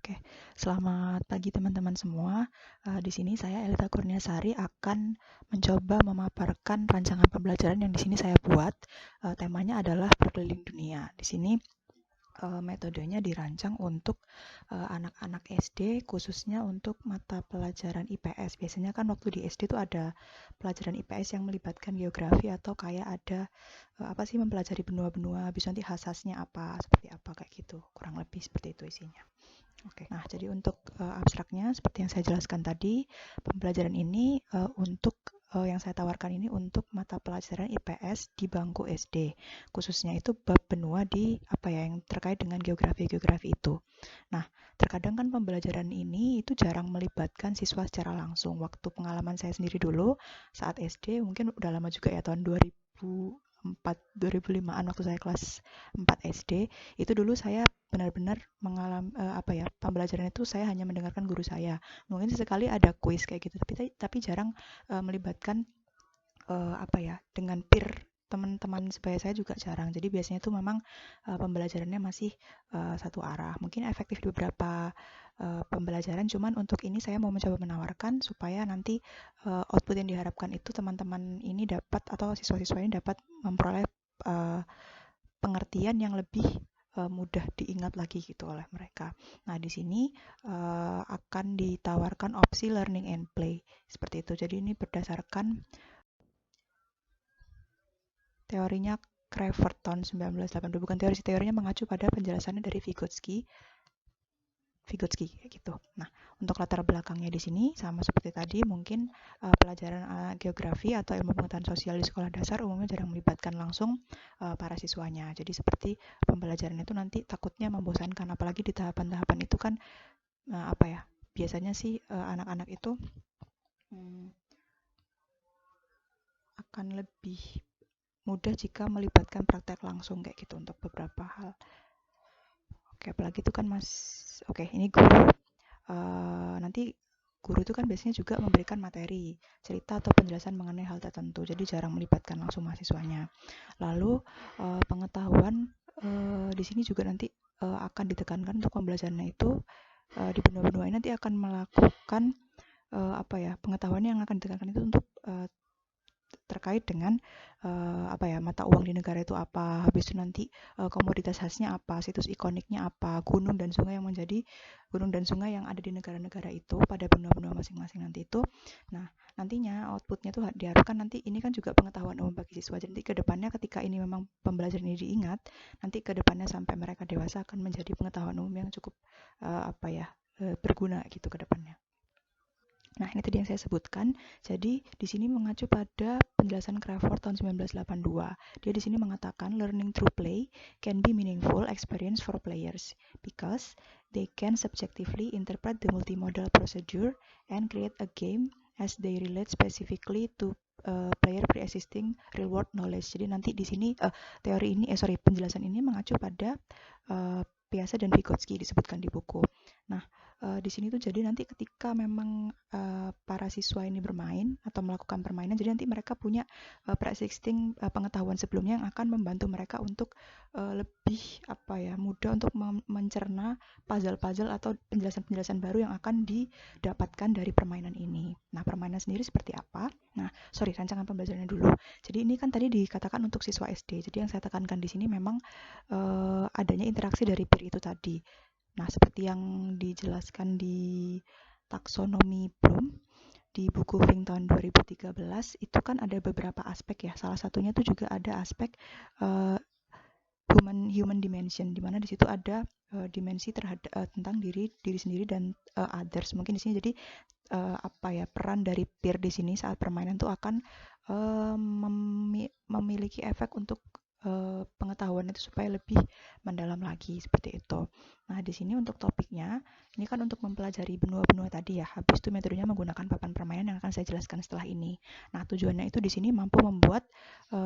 Oke, selamat pagi teman-teman semua. Di sini saya Elita Kurniasari akan mencoba memaparkan rancangan pembelajaran yang di sini saya buat. Temanya adalah berkeliling dunia. Di sini metodenya dirancang untuk anak-anak SD, khususnya untuk mata pelajaran IPS. Biasanya kan waktu di SD itu ada pelajaran IPS yang melibatkan geografi atau kayak ada mempelajari benua-benua, habis nanti khasasnya apa, seperti apa kayak gitu. Kurang lebih seperti itu isinya. Oke, nah jadi untuk abstraknya seperti yang saya jelaskan tadi, pembelajaran ini yang saya tawarkan ini untuk mata pelajaran IPS di bangku SD, khususnya itu bab benua yang terkait dengan geografi itu. Nah, terkadang kan pembelajaran ini itu jarang melibatkan siswa secara langsung. Waktu pengalaman saya sendiri dulu saat SD, mungkin udah lama juga ya, tahun 2004 2005-an waktu saya kelas 4 SD, itu dulu saya benar-benar mengalami pembelajaran itu saya hanya mendengarkan guru saya. Mungkin sesekali ada kuis kayak gitu, tapi jarang melibatkan dengan peer teman-teman sebaya saya juga jarang. Jadi biasanya itu memang pembelajarannya masih satu arah. Mungkin efektif di beberapa pembelajaran, cuman untuk ini saya mau mencoba menawarkan supaya nanti output yang diharapkan itu teman-teman ini dapat atau siswa-siswa ini dapat memperoleh uh, pengertian yang lebih mudah diingat lagi gitu oleh mereka. Nah, di sini akan ditawarkan opsi learning and play seperti itu. Jadi ini berdasarkan teorinya Crawford tahun 1980. Bukan teorinya mengacu pada penjelasannya dari Vygotsky kayak gitu. Nah, untuk latar belakangnya di sini sama seperti tadi, mungkin pelajaran geografi atau ilmu pengetahuan sosial di sekolah dasar umumnya jarang melibatkan langsung para siswanya. Jadi seperti pembelajaran itu nanti takutnya membosankan, apalagi di tahapan-tahapan itu kan biasanya sih anak-anak itu akan lebih mudah jika melibatkan praktek langsung kayak gitu untuk beberapa hal. Oke, apalagi itu kan ini guru. Nanti guru itu kan biasanya juga memberikan materi, cerita atau penjelasan mengenai hal tertentu, jadi jarang melibatkan langsung mahasiswanya. Lalu pengetahuan di sini juga nanti akan ditekankan untuk pembelajarannya itu di benua-benua ini nanti akan melakukan pengetahuan yang akan ditekankan itu untuk terkait dengan mata uang di negara itu apa, habis itu nanti komoditas khasnya apa, situs ikoniknya apa, gunung dan sungai yang ada di negara-negara itu pada benua-benua masing-masing nanti itu. Nah, nantinya outputnya tuh diharapkan nanti ini kan juga pengetahuan umum bagi siswa. Jadi ke depannya ketika ini memang pembelajaran ini diingat, nanti ke depannya sampai mereka dewasa akan menjadi pengetahuan umum yang cukup berguna gitu ke depannya. Nah, ini tadi yang saya sebutkan. Jadi, di sini mengacu pada penjelasan Crawford tahun 1982. Dia di sini mengatakan learning through play can be meaningful experience for players because they can subjectively interpret the multimodal procedure and create a game as they relate specifically to player pre-existing real world knowledge. Jadi nanti di sini penjelasan ini mengacu pada Piaget dan Vygotsky disebutkan di buku. Nah, di sini tuh jadi nanti ketika memang para siswa ini bermain atau melakukan permainan, jadi nanti mereka punya pre-existing pengetahuan sebelumnya yang akan membantu mereka untuk lebih mudah untuk mencerna puzzle-puzzle atau penjelasan-penjelasan baru yang akan didapatkan dari permainan ini. Nah, permainan sendiri seperti apa? Nah, rancangan pembelajarannya dulu. Jadi ini kan tadi dikatakan untuk siswa SD. Jadi yang saya tekankan di sini memang adanya interaksi dari peer itu tadi. Nah, seperti yang dijelaskan di taksonomi Bloom di buku Fink tahun 2013, itu kan ada beberapa aspek ya. Salah satunya itu juga ada aspek human dimension, di mana di situ ada dimensi terhadap tentang diri sendiri dan others. Mungkin di sini jadi peran dari peer di sini saat permainan itu akan memiliki efek untuk pengetahuan itu supaya lebih mendalam lagi seperti itu. Nah, di sini untuk topiknya ini kan untuk mempelajari benua-benua tadi ya. Habis itu metodenya menggunakan papan permainan yang akan saya jelaskan setelah ini. Nah, tujuannya itu di sini mampu membuat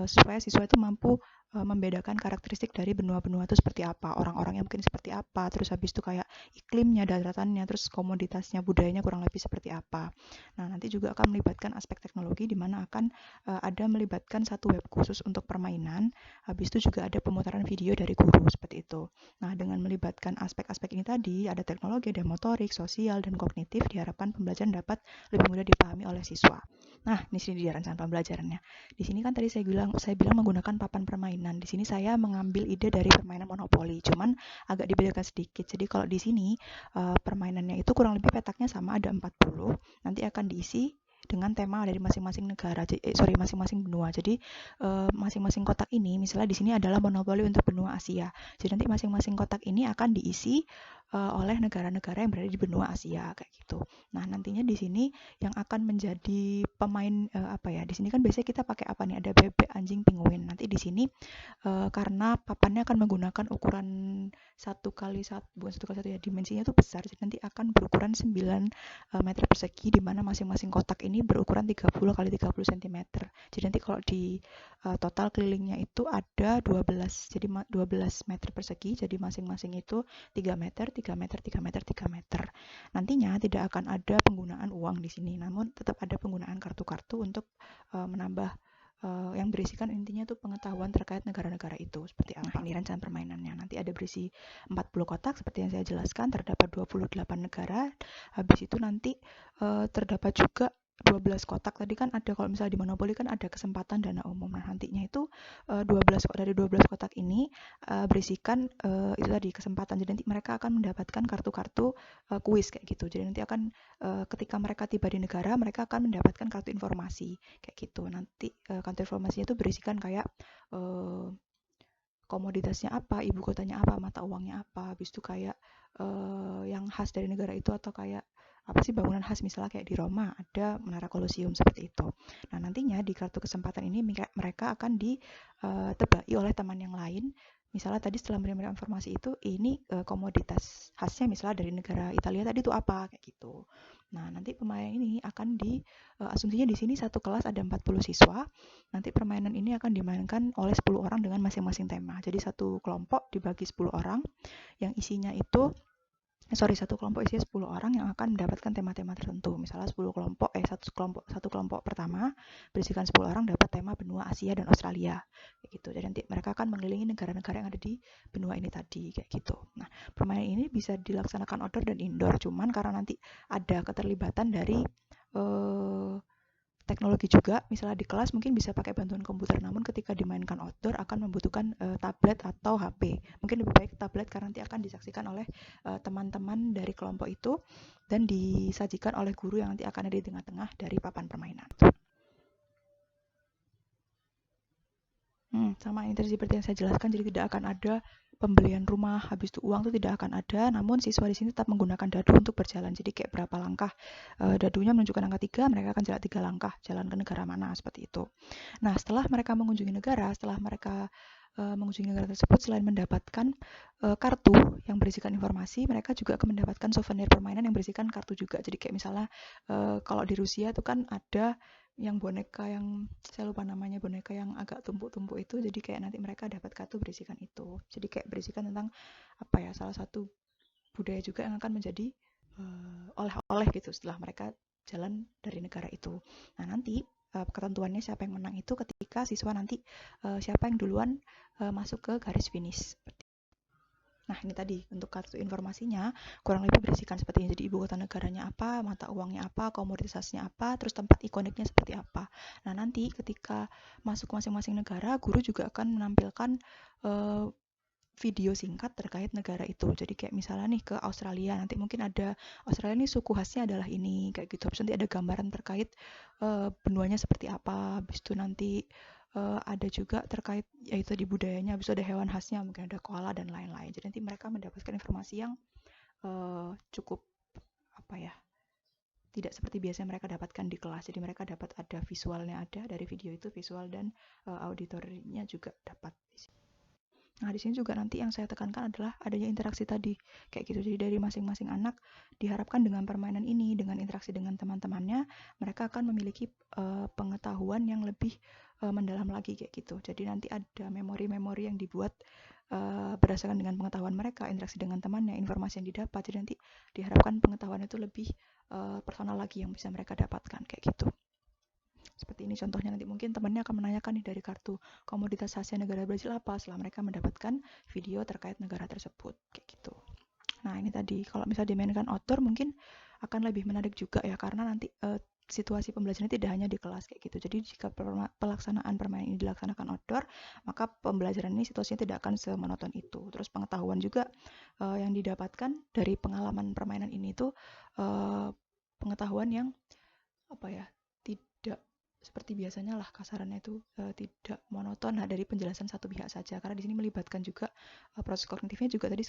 supaya siswa itu mampu membedakan karakteristik dari benua-benua itu seperti apa, orang-orangnya mungkin seperti apa, terus habis itu kayak iklimnya, daratannya, terus komoditasnya, budayanya kurang lebih seperti apa. Nah, nanti juga akan melibatkan aspek teknologi di mana akan ada melibatkan satu web khusus untuk permainan, habis itu juga ada pemutaran video dari guru seperti itu. Nah, dengan melibatkan aspek-aspek ini tadi, ada teknologi, ada motorik, sosial, dan kognitif, diharapkan pembelajaran dapat lebih mudah dipahami oleh siswa. Nah, di sini dia rencana pembelajarannya. Di sini kan tadi saya bilang menggunakan papan permainan. Di sini saya mengambil ide dari permainan monopoli, cuman agak dibedakan sedikit. Jadi kalau di sini permainannya itu kurang lebih petaknya sama, ada 40. Nanti akan diisi dengan tema dari masing-masing negara, masing-masing benua. Jadi masing-masing kotak ini, misalnya di sini adalah monopoli untuk benua Asia. Jadi nanti masing-masing kotak ini akan diisi oleh negara-negara yang berada di benua Asia kayak gitu. Nah, nantinya di sini yang akan menjadi pemain apa ya? Di sini kan biasanya kita pakai apa nih? Ada bebek, anjing, penguin. Nanti di sini karena papannya akan menggunakan ukuran 1 kali 1, bukan 1 kali 1 ya, dimensinya itu besar, jadi nanti akan berukuran 9 meter persegi, di mana masing-masing kotak ini berukuran 30 kali 30 cm. Jadi nanti kalau di total kelilingnya itu ada 12, jadi 12 meter persegi, jadi masing-masing itu 3 meter, 3 meter, 3 meter, 3 meter. Nantinya tidak akan ada penggunaan uang di sini, namun tetap ada penggunaan kartu-kartu untuk menambah yang berisikan intinya tuh pengetahuan terkait negara-negara itu seperti apa. Nah, ini rencana permainannya. Nanti ada berisi 40 kotak seperti yang saya jelaskan, terdapat 28 negara. Habis itu nanti terdapat juga 12 kotak. Tadi kan ada, kalau misalnya di Monopoly kan ada kesempatan dana umum. Nah, nantinya itu 12 kotak ini berisikan itu tadi kesempatan. Jadi nanti mereka akan mendapatkan kartu-kartu kuis kayak gitu. Jadi nanti akan ketika mereka tiba di negara, mereka akan mendapatkan kartu informasi kayak gitu. Nanti kartu informasinya itu berisikan kayak komoditasnya apa, ibu kotanya apa, mata uangnya apa, habis itu kayak yang khas dari negara itu, atau kayak apa sih bangunan khas, misalnya kayak di Roma ada Menara Colosseum seperti itu. Nah, nantinya di kartu kesempatan ini mereka akan ditebaki oleh teman yang lain. Misalnya tadi setelah menerima informasi itu, ini komoditas khasnya misalnya dari negara Italia tadi itu apa kayak gitu. Nah, nanti pemain ini akan asumsinya di sini satu kelas ada 40 siswa. Nanti permainan ini akan dimainkan oleh 10 orang dengan masing-masing tema. Jadi satu kelompok dibagi 10 orang yang isinya itu satu kelompok isinya 10 orang yang akan mendapatkan tema-tema tertentu. Misalnya 10 kelompok satu kelompok pertama berisikan 10 orang dapat tema benua Asia dan Australia kayak gitu. Jadi nanti mereka akan mengelilingi negara-negara yang ada di benua ini tadi kayak gitu. Nah, permainan ini bisa dilaksanakan outdoor dan indoor, cuman karena nanti ada keterlibatan dari teknologi juga, misalnya di kelas mungkin bisa pakai bantuan komputer, namun ketika dimainkan outdoor akan membutuhkan tablet atau HP. Mungkin lebih baik tablet karena nanti akan disaksikan oleh teman-teman dari kelompok itu dan disajikan oleh guru yang nanti akan ada di tengah-tengah dari papan permainan. Sama ini tadi seperti yang saya jelaskan, jadi tidak akan ada pembelian rumah, habis itu uang itu tidak akan ada, namun siswa di sini tetap menggunakan dadu untuk berjalan. Jadi kayak berapa langkah dadunya menunjukkan angka 3, mereka akan jalan 3 langkah, jalan ke negara mana, seperti itu. Nah, setelah mereka mengunjungi negara, mengunjungi negara tersebut, selain mendapatkan kartu yang berisikan informasi, mereka juga akan mendapatkan souvenir permainan yang berisikan kartu juga. Jadi kayak misalnya kalau di Rusia itu kan ada yang boneka yang saya lupa namanya, boneka yang agak tumpuk-tumpuk itu, jadi kayak nanti mereka dapat kartu berisikan itu. Jadi kayak berisikan tentang apa ya, salah satu budaya juga yang akan menjadi oleh-oleh gitu setelah mereka jalan dari negara itu. Nah, nanti ketentuannya siapa yang menang itu ketika siswa nanti siapa yang duluan masuk ke garis finish. Nah, ini tadi untuk kartu informasinya kurang lebih berisikan seperti ini. Jadi ibu kota negaranya apa, mata uangnya apa, komoditasnya apa, terus tempat ikoniknya seperti apa. Nah, nanti ketika masuk masing-masing negara, guru juga akan menampilkan video singkat terkait negara itu. Jadi kayak misalnya nih ke Australia, nanti mungkin ada Australia nih suku khasnya adalah ini kayak gitu. Terus nanti ada gambaran terkait benuanya seperti apa. Habis itu nanti ada juga terkait yaitu di budayanya, habis itu ada hewan khasnya, mungkin ada koala dan lain-lain. Jadi nanti mereka mendapatkan informasi yang cukup apa ya? Tidak seperti biasa mereka dapatkan di kelas. Jadi mereka dapat ada visualnya, ada dari video itu visual, dan auditornya juga dapat. Nah, di sini juga nanti yang saya tekankan adalah adanya interaksi tadi, kayak gitu. Jadi dari masing-masing anak diharapkan dengan permainan ini, dengan interaksi dengan teman-temannya, mereka akan memiliki pengetahuan yang lebih mendalam lagi kayak gitu. Jadi nanti ada memori-memori yang dibuat berdasarkan dengan pengetahuan mereka, interaksi dengan temannya, informasi yang didapat. Jadi nanti diharapkan pengetahuan itu lebih personal lagi yang bisa mereka dapatkan kayak gitu. Seperti ini contohnya, nanti mungkin temannya akan menanyakan nih dari kartu komoditas Asia negara Brazil apa, setelah mereka mendapatkan video terkait negara tersebut kayak gitu. Nah, ini tadi kalau misalnya dimainkan outdoor mungkin akan lebih menarik juga ya, karena nanti situasi pembelajaran tidak hanya di kelas kayak gitu. Jadi jika pelaksanaan permainan ini dilaksanakan outdoor, maka pembelajaran ini situasinya tidak akan semonoton itu. Terus pengetahuan juga yang didapatkan dari pengalaman permainan ini tuh pengetahuan yang apa ya, tidak seperti biasanya lah, kasarannya itu tidak monoton dari penjelasan satu pihak saja, karena di sini melibatkan juga proses kognitifnya juga tadi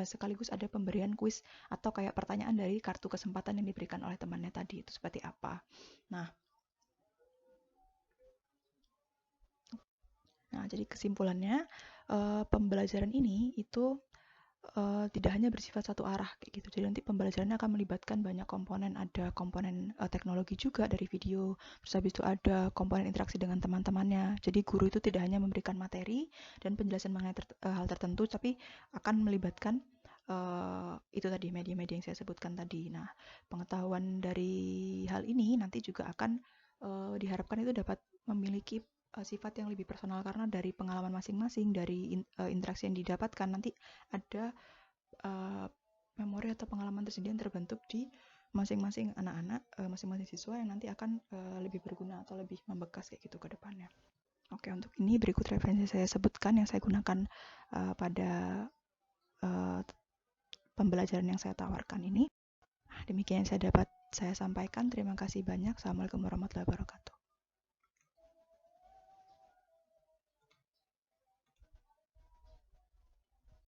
sekaligus ada pemberian kuis atau kayak pertanyaan dari kartu kesempatan yang diberikan oleh temannya tadi itu seperti apa. Nah, jadi kesimpulannya pembelajaran ini itu tidak hanya bersifat satu arah kayak gitu. Jadi nanti pembelajarannya akan melibatkan banyak komponen. Ada komponen teknologi juga dari video, terus habis itu ada komponen interaksi dengan teman-temannya. Jadi guru itu tidak hanya memberikan materi dan penjelasan mengenai hal tertentu, tapi akan melibatkan itu tadi media-media yang saya sebutkan tadi. Nah, pengetahuan dari hal ini nanti juga akan diharapkan itu dapat memiliki sifat yang lebih personal, karena dari pengalaman masing-masing, dari interaksi yang didapatkan, nanti ada memori atau pengalaman tersendiri yang terbentuk di masing-masing anak-anak, masing-masing siswa yang nanti akan lebih berguna atau lebih membekas kayak gitu ke depannya. Oke, untuk ini berikut referensi saya sebutkan yang saya gunakan pada uh, pembelajaran yang saya tawarkan ini. Demikian yang saya dapat saya sampaikan. Terima kasih banyak. Assalamualaikum warahmatullahi wabarakatuh.